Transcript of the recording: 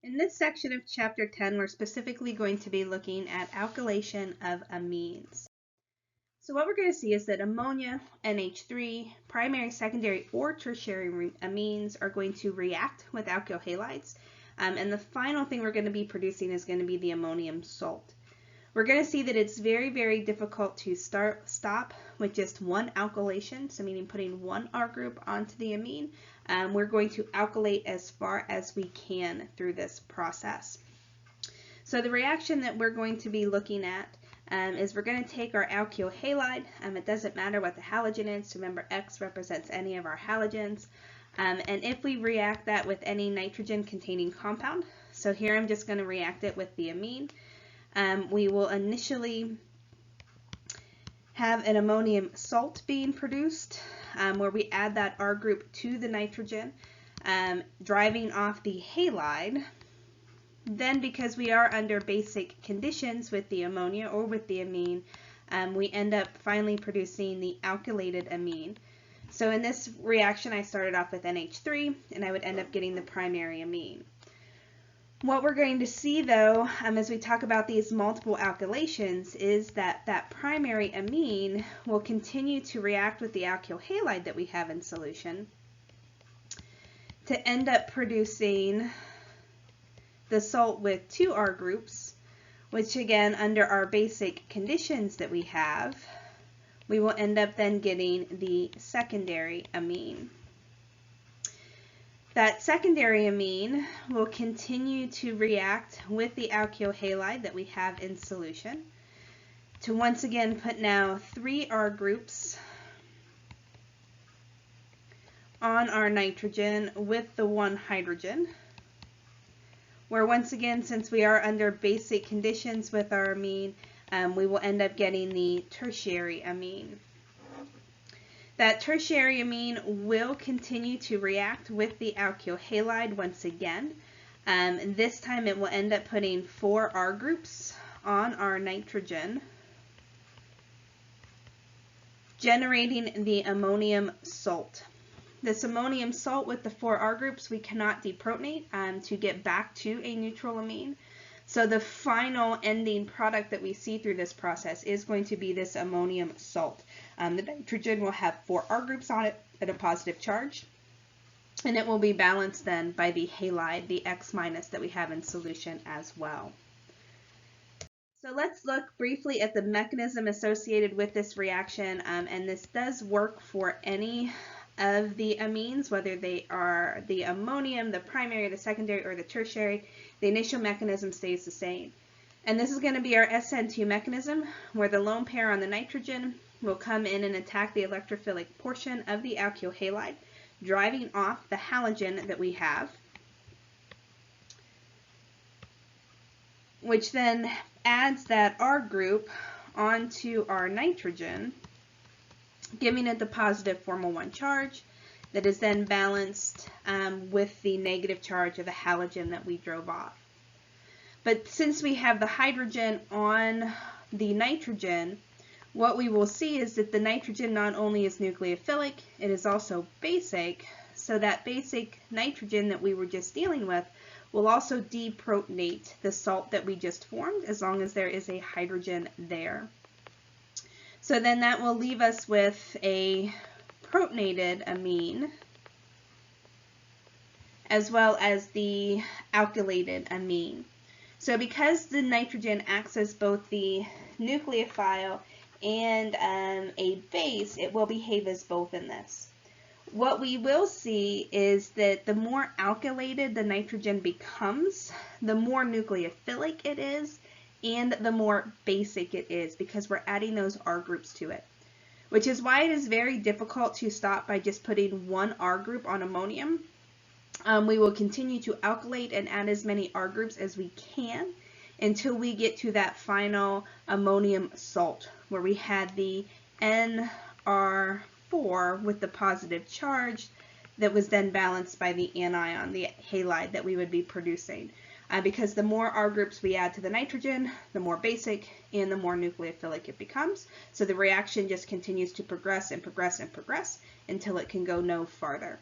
In this section of Chapter 10, we're specifically going to be looking at alkylation of amines. So what we're going to see is that ammonia, NH3, primary, secondary, or tertiary amines are going to react with alkyl halides. And the final thing we're going to be producing is going to be the ammonium salt. We're going to see that it's very, very difficult to stop with just one alkylation, so meaning putting one R group onto the amine. We're going to alkylate as far as we can through this process. So the reaction that we're going to be looking at is we're going to take our alkyl halide. It doesn't matter what the halogen is. Remember, X represents any of our halogens. And if we react that with any nitrogen-containing compound, so here I'm just going to react it with the amine. We will initially have an ammonium salt being produced where we add that R group to the nitrogen, driving off the halide. Then, because we are under basic conditions with the ammonia or with the amine, we end up finally producing the alkylated amine. So in this reaction, I started off with NH3, and I would end up getting the primary amine. What we're going to see, though, as we talk about these multiple alkylations, is that that primary amine will continue to react with the alkyl halide that we have in solution to end up producing the salt with two R groups, which again, under our basic conditions that we have, we will end up then getting the secondary amine. That secondary amine will continue to react with the alkyl halide that we have in solution to once again put now three R groups on our nitrogen with the one hydrogen, where once again, since we are under basic conditions with our amine, we will end up getting the tertiary amine. That tertiary amine will continue to react with the alkyl halide once again. This time it will end up putting four R groups on our nitrogen, generating the ammonium salt. This ammonium salt with the four R groups we cannot deprotonate to get back to a neutral amine. So the final ending product that we see through this process is going to be this ammonium salt. The nitrogen will have four R groups on it at a positive charge, and it will be balanced then by the halide, the X minus that we have in solution as well. So let's look briefly at the mechanism associated with this reaction, and this does work for any of the amines, whether they are the ammonium, the primary, the secondary, or the tertiary. The initial mechanism stays the same. And this is going to be our SN2 mechanism, where the lone pair on the nitrogen will come in and attack the electrophilic portion of the alkyl halide, driving off the halogen that we have, which then adds that R group onto our nitrogen, giving it the positive formal 1 charge that is then balanced with the negative charge of the halogen that we drove off. But since we have the hydrogen on the nitrogen, what we will see is that the nitrogen not only is nucleophilic, it is also basic, so that basic nitrogen that we were just dealing with will also deprotonate the salt that we just formed as long as there is a hydrogen there. So then that will leave us with a protonated amine as well as the alkylated amine. So because the nitrogen acts as both the nucleophile and a base, it will behave as both in this. What we will see is that the more alkylated the nitrogen becomes, the more nucleophilic it is, and the more basic it is, because we're adding those R groups to it. Which is why it is very difficult to stop by just putting one R group on ammonium. We will continue to alkylate and add as many R groups as we can until we get to that final ammonium salt, where we had the NR4 with the positive charge that was then balanced by the anion, the halide that we would be producing. Because the more R groups we add to the nitrogen, the more basic and the more nucleophilic it becomes. So the reaction just continues to progress and progress and progress until it can go no farther.